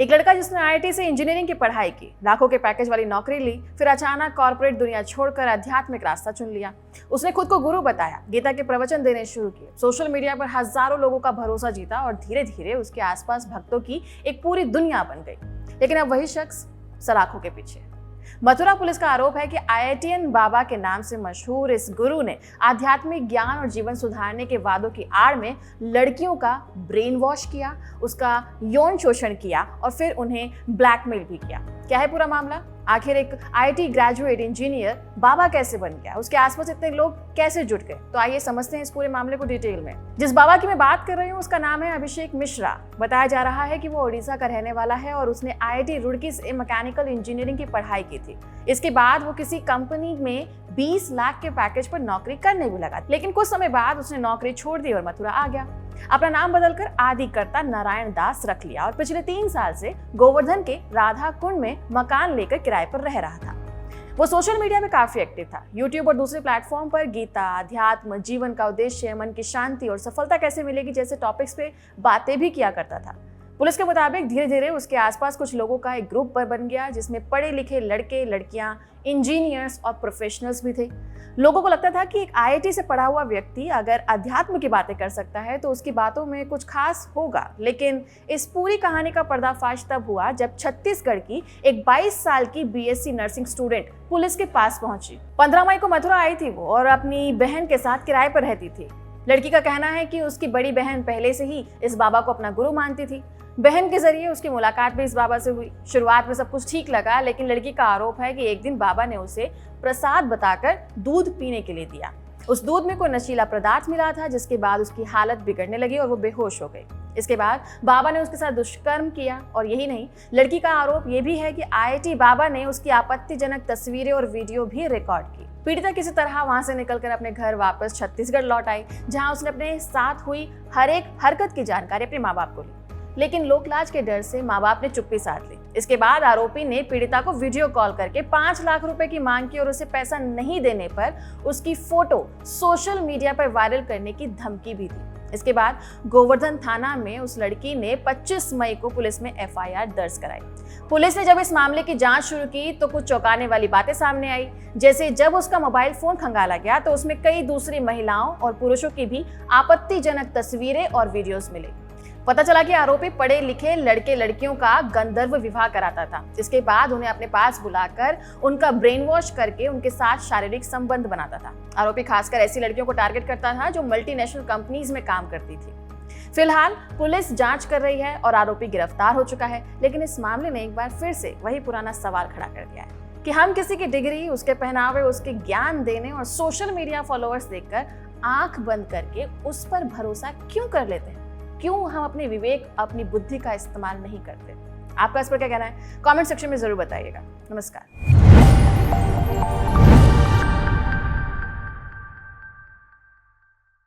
एक लड़का जिसने आईआईटी से इंजीनियरिंग की पढ़ाई की, लाखों के पैकेज वाली नौकरी ली, फिर अचानक कॉर्पोरेट दुनिया छोड़कर आध्यात्मिक रास्ता चुन लिया। उसने खुद को गुरु बताया, गीता के प्रवचन देने शुरू किए, सोशल मीडिया पर हजारों लोगों का भरोसा जीता और धीरे धीरे उसके आसपास भक्तों की एक पूरी दुनिया बन गई। लेकिन अब वही शख्स सलाखों के पीछे। मथुरा पुलिस का आरोप है कि आईआईटीएन बाबा के नाम से मशहूर इस गुरु ने आध्यात्मिक ज्ञान और जीवन सुधारने के वादों की आड़ में लड़कियों का ब्रेन वॉश किया, उसका यौन शोषण किया और फिर उन्हें ब्लैकमेल भी किया। क्या है पूरा मामला? आखिर एक आईआईटी ग्रेजुएट इंजीनियर बाबा कैसे बन गया? उसके आसपास इतने लोग कैसे जुट गए? तो आइए समझते हैं इस पूरे मामले को डिटेल में। जिस बाबा की मैं बात कर रही हूँ उसका नाम है अभिषेक मिश्रा। बताया जा रहा है कि वो ओडिशा का रहने वाला है और उसने आईआईटी रुड़की से मैकेनिकल इंजीनियरिंग की पढ़ाई की थी। इसके बाद वो किसी कंपनी में 20 लाख के पैकेज पर नौकरी करने भी लगा, लेकिन कुछ समय बाद उसने नौकरी छोड़ दी और मथुरा आ गया। अपना नाम बदलकर आदिकर्ता नारायण दास रख लिया और पिछले 3 साल से गोवर्धन के राधा कुंड में मकान लेकर किराए पर रह रहा था। वो सोशल मीडिया पे काफी एक्टिव था। यूट्यूब और दूसरे प्लेटफॉर्म पर गीता, अध्यात्म, जीवन का उद्देश्य, मन की शांति और सफलता कैसे मिलेगी जैसे टॉपिक्स पे बातें भी किया करता था। पुलिस के मुताबिक धीरे धीरे उसके आसपास कुछ लोगों का एक ग्रुप बन गया जिसमें पढ़े लिखे लड़के, लड़कियां, इंजीनियर्स और प्रोफेशनल्स भी थे। लोगों को लगता था कि एक आईआईटी से पढ़ा हुआ व्यक्ति अगर अध्यात्म की बातें कर सकता है तो उसकी बातों में कुछ खास होगा। लेकिन इस पूरी कहानी का पर्दाफाश तब हुआ जब छत्तीसगढ़ की एक 22 साल की बीएससी नर्सिंग स्टूडेंट पुलिस के पास पहुंची। 15 मई को मथुरा आई थी वो और अपनी बहन के साथ किराए पर रहती थी। लड़की का कहना है कि उसकी बड़ी बहन पहले से ही इस बाबा को अपना गुरु मानती थी। बहन के जरिए उसकी मुलाकात भी इस बाबा से हुई। शुरुआत में सब कुछ ठीक लगा, लेकिन लड़की का आरोप है कि एक दिन बाबा ने उसे प्रसाद बताकर दूध पीने के लिए दिया। उस दूध में कोई नशीला पदार्थ मिला था, जिसके बाद उसकी हालत बिगड़ने लगी और वो बेहोश हो गई। इसके बाद बाबा ने उसके साथ दुष्कर्म किया और यही नहीं, लड़की का आरोप ये भी है कि आईआईटी बाबा ने उसकी आपत्तिजनक तस्वीरें और वीडियो भी रिकॉर्ड की। पीड़िता किसी तरह वहां से निकलकर अपने घर वापस छत्तीसगढ़ लौट आई, जहां उसने अपने साथ हुई हर एक हरकत की जानकारी अपने माँ बाप को ली। लेकिन लोकलाज के डर से माँ बाप ने चुप्पी साध ली। इसके बाद आरोपी ने पीड़िता को वीडियो कॉल करके 5 लाख रुपए की मांग की और उसे पैसा नहीं देने पर उसकी फोटो सोशल मीडिया पर वायरल करने की धमकी भी दी। इसके बाद गोवर्धन थाना में उस लड़की ने 25 मई को पुलिस में एफआईआर दर्ज कराई। पुलिस ने जब इस मामले की जांच शुरू की तो कुछ चौंकाने वाली बातें सामने आई। जैसे जब उसका मोबाइल फोन खंगाला गया तो उसमें कई दूसरी महिलाओं और पुरुषों की भी आपत्तिजनक तस्वीरें और वीडियोस मिले। पता चला कि आरोपी पढ़े लिखे लड़के लड़कियों का गंधर्व विवाह कराता था। इसके बाद उन्हें अपने पास बुलाकर उनका ब्रेन वॉश करके उनके साथ शारीरिक संबंध बनाता था। आरोपी खासकर ऐसी लड़कियों को टारगेट करता था जो मल्टीनेशनल कंपनीज में काम करती थी। फिलहाल पुलिस जांच कर रही है और आरोपी गिरफ्तार हो चुका है, लेकिन इस मामले ने एक बार फिर से वही पुराना सवाल खड़ा कर दिया है कि हम किसी की डिग्री, उसके पहनावे, उसके ज्ञान देने और सोशल मीडिया फॉलोअर्स देखकर आंख बंद करके उस पर भरोसा क्यों कर लेते हैं? क्यों हम अपने विवेक, अपनी बुद्धि का इस्तेमाल नहीं करते? आपका इस पर क्या कहना है? कमेंट सेक्शन में जरूर बताइएगा। नमस्कार।